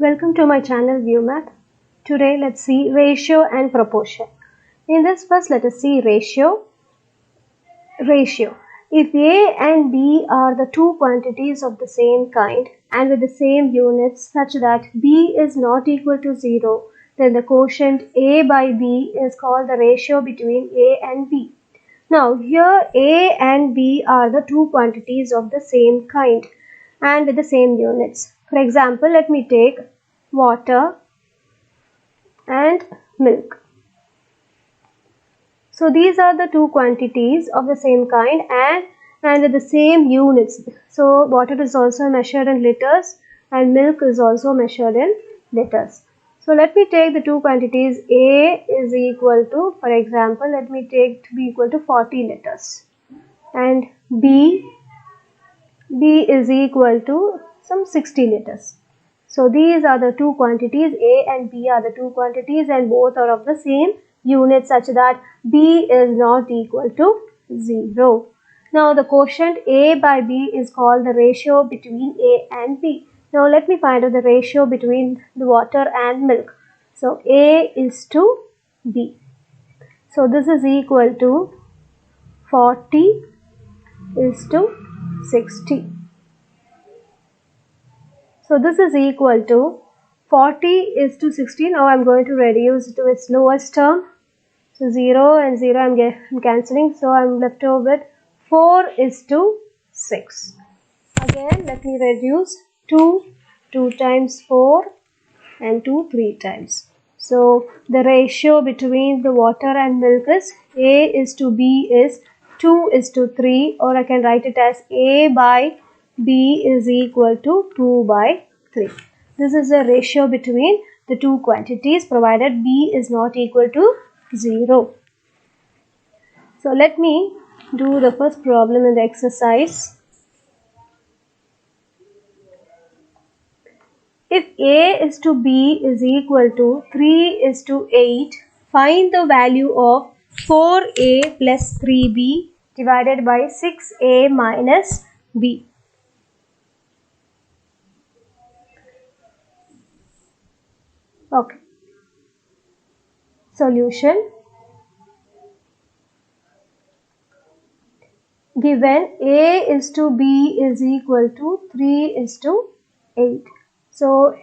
Welcome to my channel ViewMath. Today let's see ratio and proportion. In this first let us see ratio. If A and B are the two quantities of the same kind and with the same units such that B is not equal to 0, then the quotient A by B is called the ratio between A and B. Now here A and B are the two quantities of the same kind and with the same units. For example, let me take water and milk. So these are the two quantities of the same kind and with the same units. So water is also measured in liters and milk is also measured in liters. So let me take the two quantities. A is equal to, for example, let me take to be equal to 40 liters and B is equal to some 60 liters. So these are the two quantities. A and B are the two quantities and both are of the same unit such that B is not equal to 0. Now the quotient A by B is called the ratio between A and B. Now let me find out the ratio between the water and milk. So A is to B. So this is equal to 40 is to 60. So this is equal to 40 is to 60. Now I am going to reduce it to its lowest term. So 0 and 0 I'm cancelling. So I am left over with 4 is to 6. Again let me reduce 2 times 4 and 2 3 times. So the ratio between the water and milk is A is to B is 2 is to 3, or I can write it as A by B is equal to 2 by 3. This is the ratio between the two quantities provided B is not equal to 0. So let me do the first problem in the exercise. If A is to B is equal to 3 is to 8, find the value of 4A plus 3B divided by 6A minus B. Okay. Solution. Given A is to B is equal to 3 is to 8. So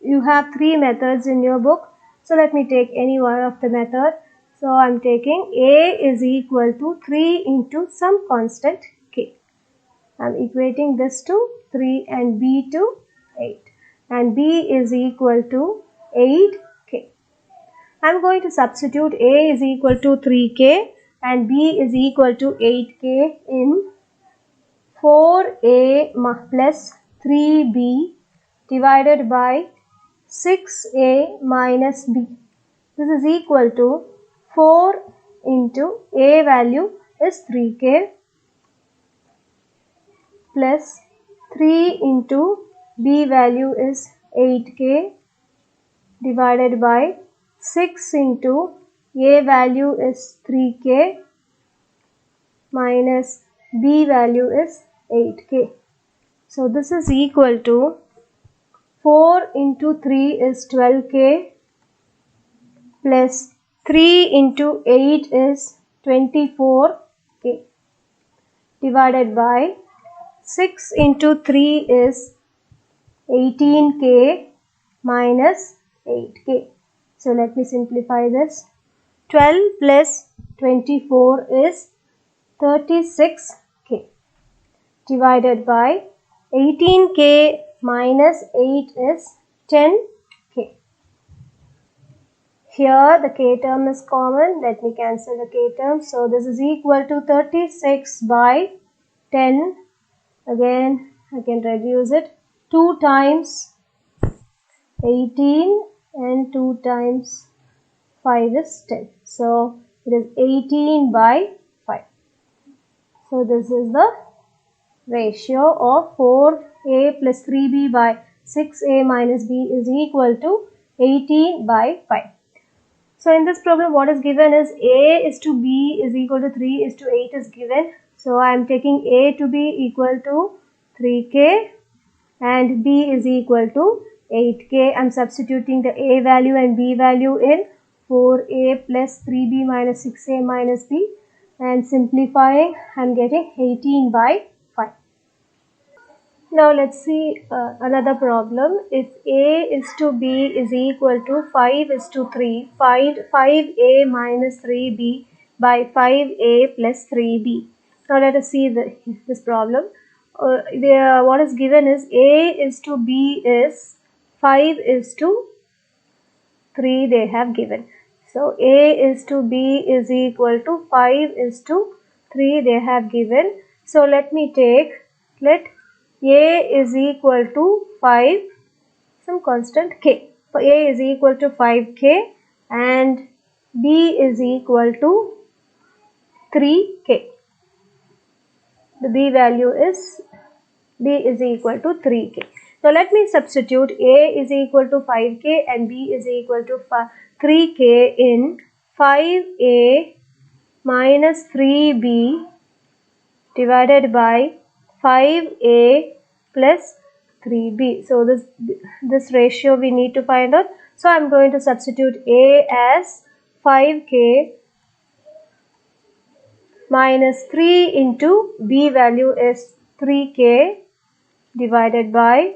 you have three methods in your book. So let me take any one of the method. So I am taking A is equal to 3 into some constant K. I am equating this to 3 and B to 8. And B is equal to 8K. I am going to substitute A is equal to 3K and B is equal to 8K in 4A plus 3B divided by 6A minus B. This is equal to 4 into A value is 3K plus 3 into B value is 8K divided by 6 into A value is 3K minus B value is 8K. So this is equal to 4 into 3 is 12K plus 3 into 8 is 24K divided by 6 into 3 is 18K minus 8K. So let me simplify this. 12 plus 24 is 36K divided by 18K minus 8 is 10K. Here the K term is common. Let me cancel the K term. So this is equal to 36 by 10. Again I can reduce it. 2 times 18 and 2 times 5 is 10. So it is 18 by 5. So this is the ratio of 4A plus 3B by 6A minus B is equal to 18 by 5. So in this problem what is given is A is to B is equal to 3 is to 8 is given. So I am taking A to be equal to 3K and B is equal to 8k. I'm substituting the a value and b value in 4a plus 3b minus 6a minus b, and simplifying, I'm getting 18 by 5. Now let's see another problem. If a is to b is equal to 5 is to 3, find 5a minus 3b by 5a plus 3b. Now let us see this problem. What is given is a is to b is 5 is to 3 they have given. So a is to b is equal to 5 is to 3 they have given. So let a is equal to 5, some constant k. So a is equal to 5k and b is equal to 3k. The b value is b is equal to 3k. So let me substitute a is equal to 5k and b is equal to 3k in 5a minus 3b divided by 5a plus 3b. So this ratio we need to find out. So I'm going to substitute a as 5k minus 3 into b value is 3k divided by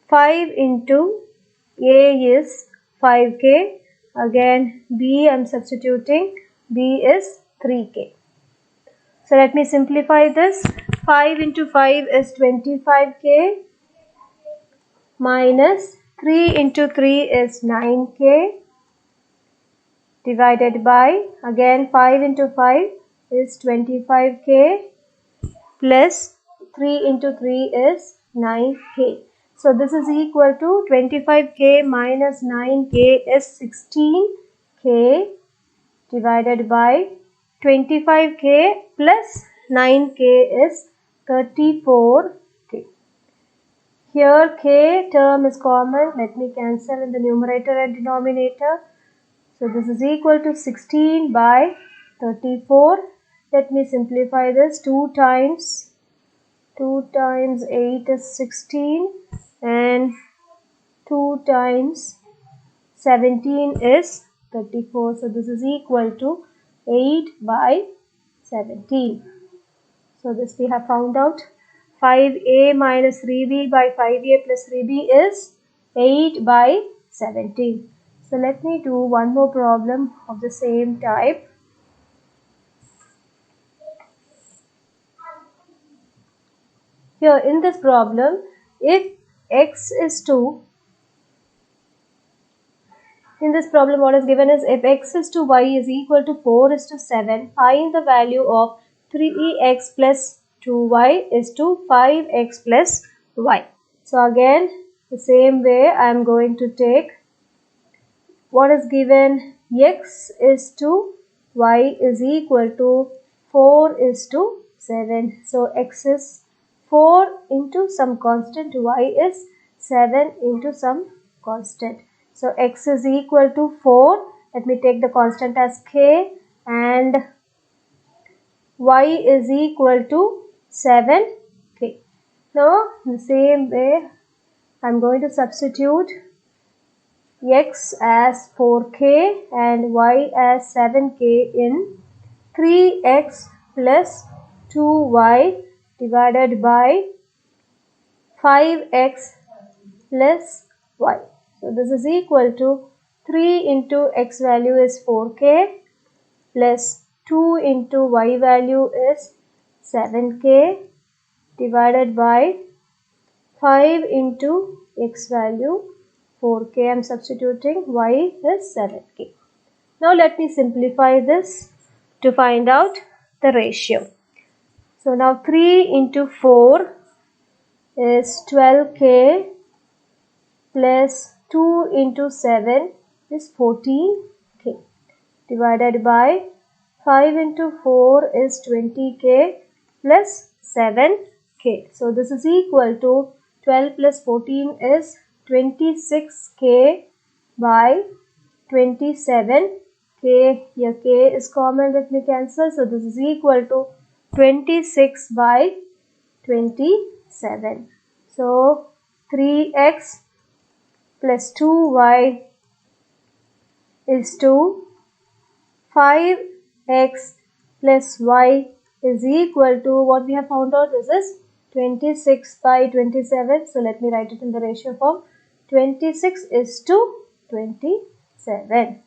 5 into a is 5k. Again b I'm substituting, b is 3k. So let me simplify this. 5 into 5 is 25k minus 3 into 3 is 9k divided by, again 5 into 5 is 25k plus 3 into 3 is 9k. So this is equal to 25k minus 9k is 16k divided by 25k plus 9k is 34k. Here k term is common. Let me cancel in the numerator and denominator. So this is equal to 16 by 34. Let me simplify this. 2 times 8 is 16 and 2 times 17 is 34. So this is equal to 8 by 17. So this we have found out. 5a minus 3b by 5a plus 3b is 8 by 17. So let me do one more problem of the same type. Here in this problem, if x is to, in this problem what is given is if x is to y is equal to 4 is to 7, find the value of 3x plus 2y is to 5x plus y. So again the same way I am going to take what is given, x is to y is equal to 4 is to 7. So x is 4 into some constant, y is 7 into some constant. So x is equal to 4. Let me take the constant as k and y is equal to 7k. Now in the same way I am going to substitute x as 4k and y as 7k in 3x plus 2y divided by 5x plus y. So this is equal to 3 into x value is 4k plus 2 into y value is 7k divided by 5 into x value 4k. I am substituting, y is 7k. Now let me simplify this to find out the ratio. So now 3 into 4 is 12k plus 2 into 7 is 14k divided by 5 into 4 is 20k plus 7k. So this is equal to 12 plus 14 is 26k by 27k. Here k is common, let me cancel. So this is equal to 26 by 27. So 3x plus 2y is to 5x plus y is equal to, what we have found out, this is 26 by 27. So let me write it in the ratio form. 26 is to 27.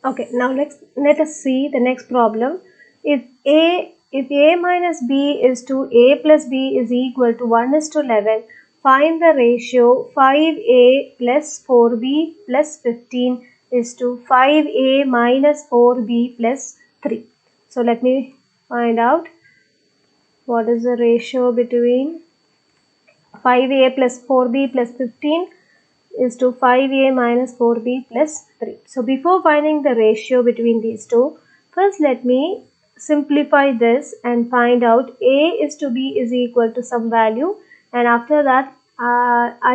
Okay, now let us see the next problem. If a minus b is to a plus b is equal to 1:11, find the ratio 5a plus 4b plus 15 is to 5a minus 4b plus 3. So let me find out what is the ratio between 5a plus 4b plus 15 is to 5a minus 4b plus 3. So before finding the ratio between these two, first let me simplify this and find out a is to b is equal to some value, and after that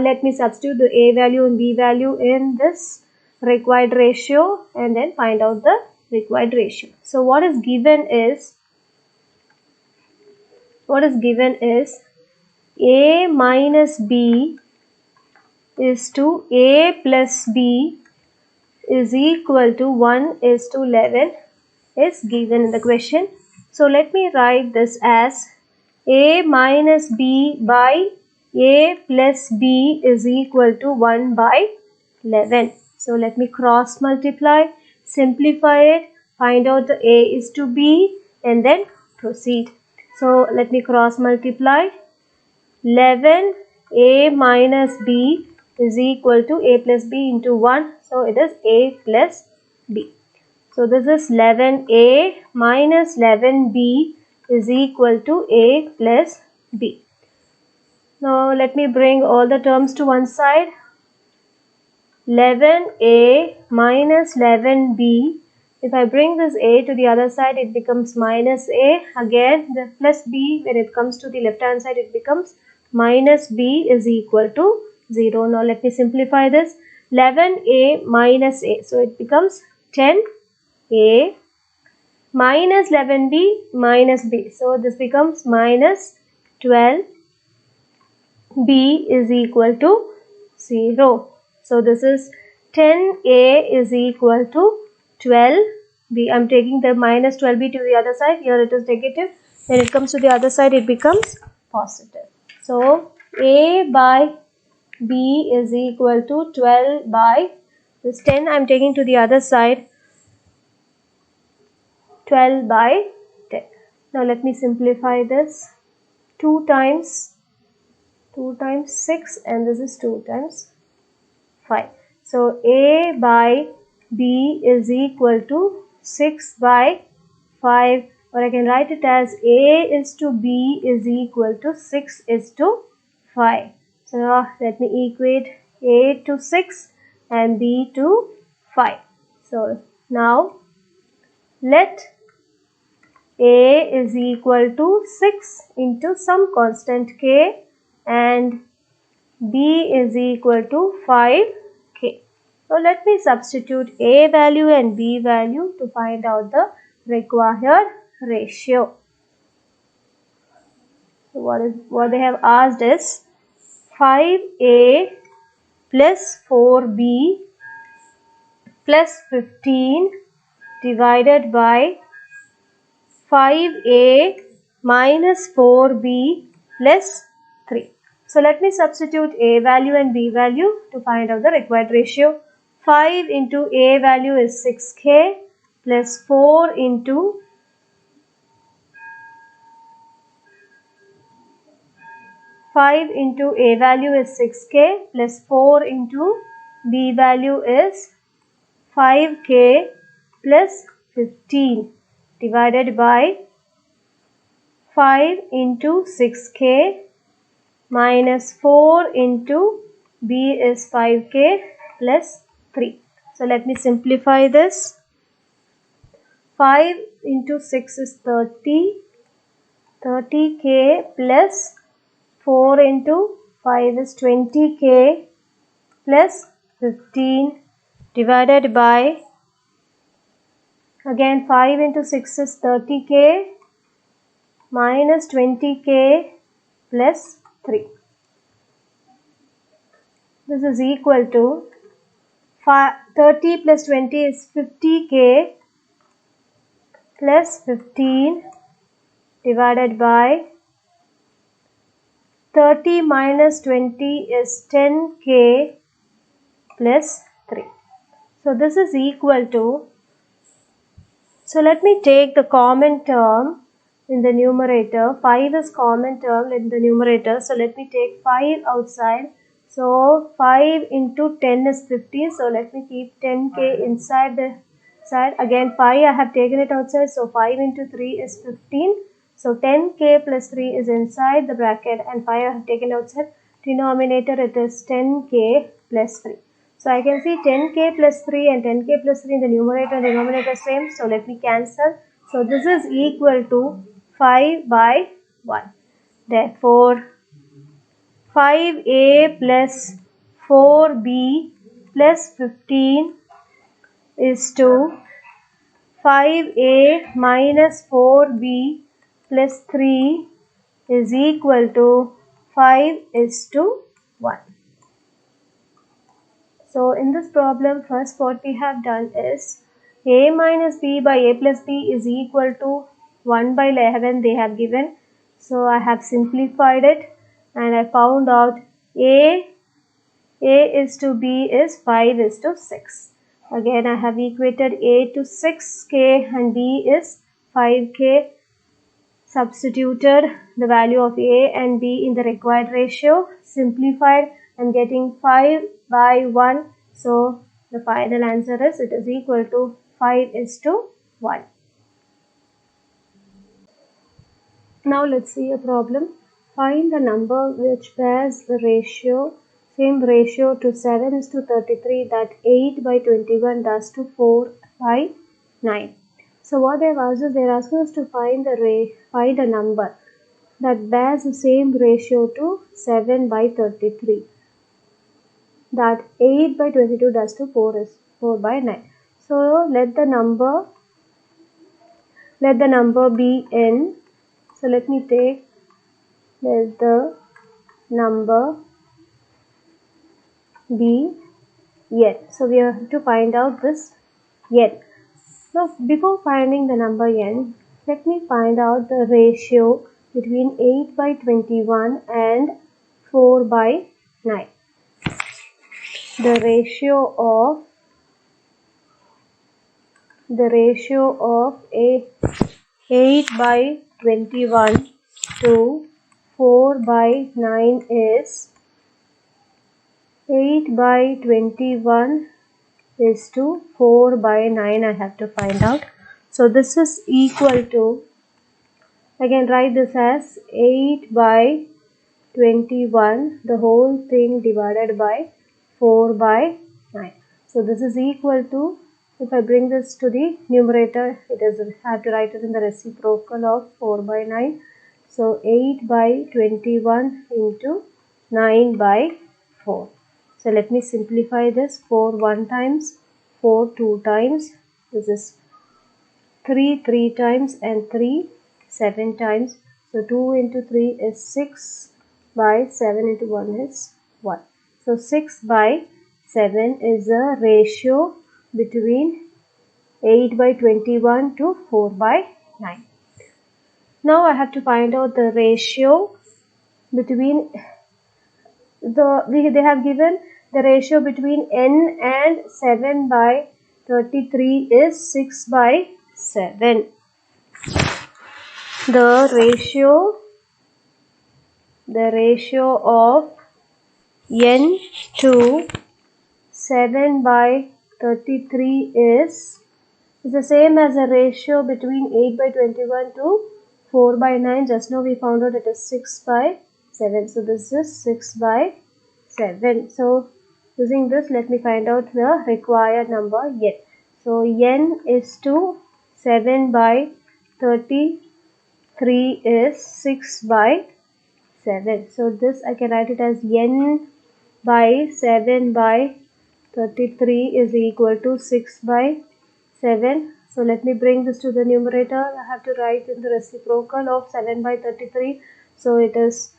let me substitute the a value and b value in this required ratio and then find out the required ratio. So what is given is a minus b is to a plus b is equal to 1:11 is given in the question. So let me write this as a minus b by a plus b is equal to 1 by 11. So let me cross multiply, simplify it, find out the a is to b and then proceed. So let me cross multiply. 11 a minus b is equal to a plus b into 1. So it is a plus b. So this is 11a minus 11b is equal to a plus b. Now let me bring all the terms to one side. 11a minus 11b. If I bring this a to the other side, it becomes minus a. Again, the plus b, when it comes to the left hand side, it becomes minus b is equal to 0. Now let me simplify this. 11a minus a. So it becomes 10a minus 11b minus b. So this becomes minus 12b is equal to 0. So this is 10a is equal to 12b. I am taking the minus 12b to the other side. Here it is negative. When it comes to the other side, it becomes positive. So a by b is equal to 12 by this 10 I am taking to the other side, 12 by 10. Now let me simplify this. 2 times 6 and this is 2 times 5. So a by b is equal to 6 by 5, or I can write it as a is to b is equal to 6 is to 5. So now let me equate a to 6 and b to 5. So now let a is equal to 6 into some constant k and b is equal to 5k. So let me substitute a value and b value to find out the required ratio. So what they have asked is 5a plus 4b plus 15 divided by 5a minus 4b plus 3. So let me substitute a value and b value to find out the required ratio. 5 into a value is 6k plus 4 into 5 into a value is 6k plus 4 into b value is 5k plus 15 divided by 5 into 6k minus 4 into b is 5k plus 3. So let me simplify this. 5 into 6 is 30k plus 4 into 5 is 20k plus 15 divided by, again 5 into 6 is 30k minus 20k plus 3. This is equal to 30 plus 20 is 50k plus 15 divided by 30 minus 20 is 10k plus 3. So this is equal to, so let me take the common term in the numerator. 5 is common term in the numerator. So let me take 5 outside. So 5 into 10 is 50. So let me keep 10k inside the side. Again 5 I have taken it outside. So 5 into 3 is 15. So 10k plus 3 is inside the bracket and 5 I have taken outside. Denominator it is 10k plus 3. So I can see 10k plus 3 and 10k plus 3 in the numerator and denominator same. So let me cancel. So this is equal to 5 by 1. Therefore 5a plus 4b plus 15 is to 5a minus 4b plus 3 is equal to 5 is to 1. So in this problem, first what we have done is a minus b by a plus b is equal to 1 by 11 they have given. So I have simplified it and I found out a is to b is 5 is to 6. Again I have equated a to 6k and b is 5k. Substituted the value of a and b in the required ratio. Simplified. I'm getting 5 by 1. So the final answer is it is equal to 5 is to 1. Now let's see a problem. Find the number which bears the same ratio to 7 is to 33 that 8 by 21 does to 4 by 9. So what they have asked is they are asking us to find a number that bears the same ratio to 7 by 33. That 8 by 22 does to 4 by 9. So let the number be n. So let me take let the number be n. So we have to find out this n. Now before finding the number n, let me find out the ratio between 8 by 21 and 4 by 9. The ratio of 8 by 21 to 4 by 9 is 8 by 21 is to 4 by 9 I have to find out. So this is equal to, again write this as 8 by 21 the whole thing divided by 4 by 9. So this is equal to, if I bring this to the numerator, I have to write it in the reciprocal of 4 by 9. So 8 by 21 into 9 by 4. So let me simplify this. 4 1 times, 4 2 times, this is 3 3 times and 3 7 times. So 2 into 3 is 6 by 7 into 1 is 1. So 6 by 7 is a ratio between 8 by 21 to 4 by 9. Now I have to find out the ratio between they have given the ratio between n and 7 by 33 is 6 by 7. The ratio of n to 7 by 33 is the same as the ratio between 8 by 21 to 4 by 9. Just now we found out it is 6 by 7. So this is 6 by 7. So using this, let me find out the required number n. So n is to 7 by 33 is 6 by 7. So this I can write it as n by 7 by 33 is equal to 6 by 7. So let me bring this to the numerator. I have to write in the reciprocal of 7 by 33. So it is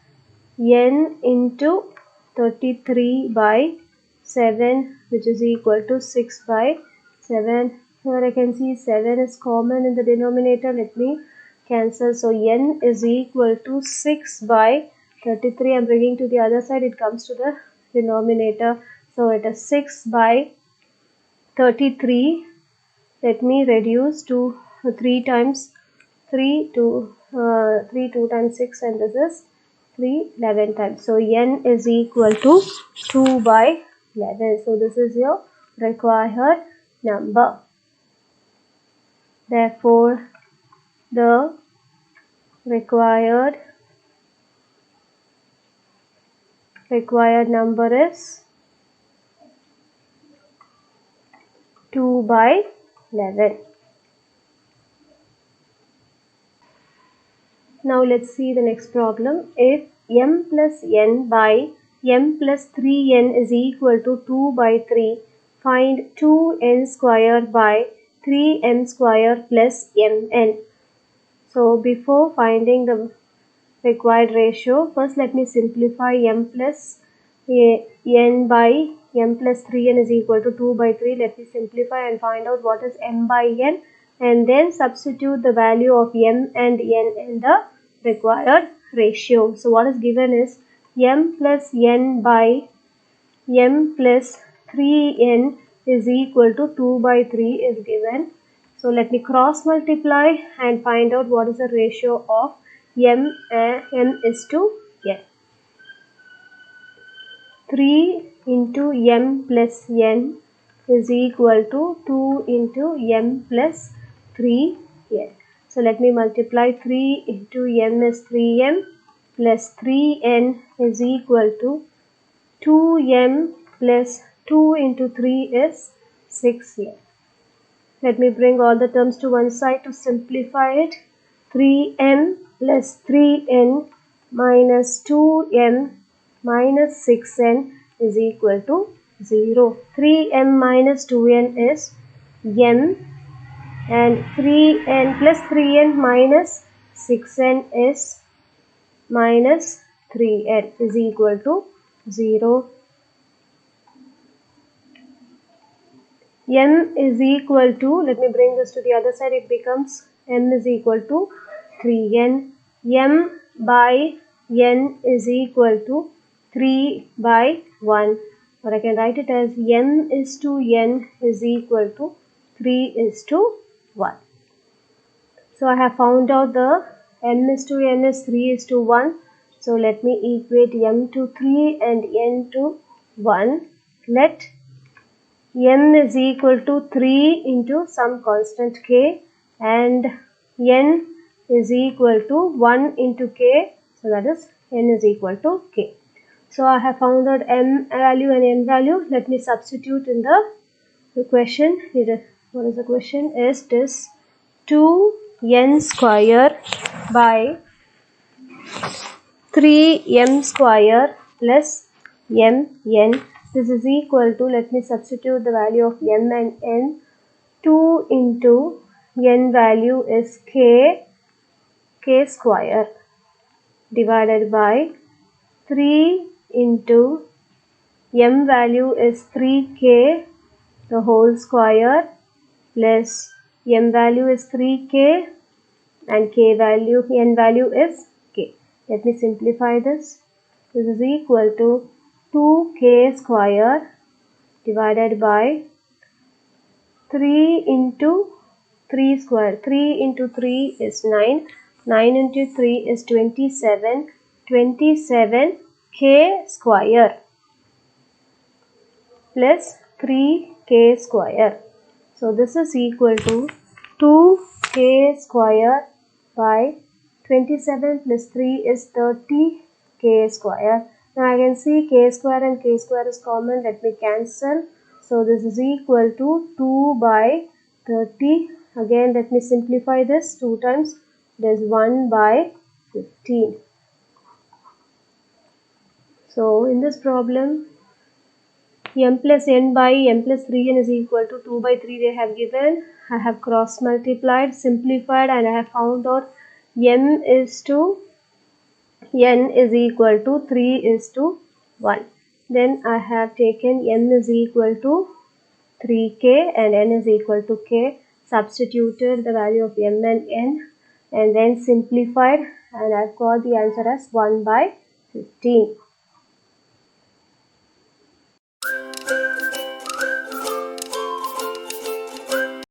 n into 33 by 7, which is equal to 6 by 7. Here I can see 7 is common in the denominator. Let me cancel. So n is equal to 6 by 33. I'm bringing to the other side. It comes to the denominator. So it is 6 by 33. Let me reduce to 3 times 3 to 3 2 times 6, and this is 3 11 times. So n is equal to 2 by 11. So this is your required number. Therefore, the required number is 2 by 11. Now let's see the next problem. If m plus n by m plus 3n is equal to 2 by 3, find 2n square by 3m square plus mn. So before finding the required ratio, first let me simplify m plus n by m plus 3n is equal to 2 by 3. Let me simplify and find out what is m by n, and then substitute the value of m and n in the required ratio. So what is given is m plus n by m plus 3n is equal to 2 by 3 is given. So let me cross multiply and find out what is the ratio of m is to n. 3 into m plus n is equal to 2 into m plus 3n. So let me multiply. 3 into m is 3m plus 3n is equal to 2m plus 2 into 3 is 6m. Let me bring all the terms to one side to simplify it. 3m plus 3n minus 2m minus 6n is equal to 0. 3m minus 2n is m, and 3n plus 3n minus 6n is minus 3n is equal to 0. M is equal to, let me bring this to the other side, it becomes m is equal to 3n. M by n is equal to 3 by 1, or I can write it as m is to n is equal to 3 is to 1. So I have found out the m is to n is 3 is to 1. So let me equate m to 3 and n to 1. Let m is equal to 3 into some constant k, and n is equal to 1 into k, so that is n is equal to k. So I have found out m value and n value. Let me substitute in the question. What is the question? Is this 2n square by 3m square plus mn. This is equal to, let me substitute the value of m and n. 2 into n value is k square divided by 3 into m value is 3k the whole square plus m value is 3k and n value is k. Let me simplify this. This is equal to 2k square divided by 3 into 3 square. 3 into 3 is 9. 9 into 3 is 27. 27k square plus 3k square. So this is equal to 2k square by 27 plus 3 is 30k square. Now I can see k square and k square is common. Let me cancel. So this is equal to 2 by 30. Again let me simplify this. 2 times it is 1 by 15. So in this problem m plus n by m plus 3n is equal to 2 by 3 they have given. I have cross multiplied, simplified, and I have found out m is to n is equal to 3 is to 1. Then I have taken m is equal to 3k and n is equal to k, substituted the value of m and n, and then simplified, and I've got the answer as 1 by 15.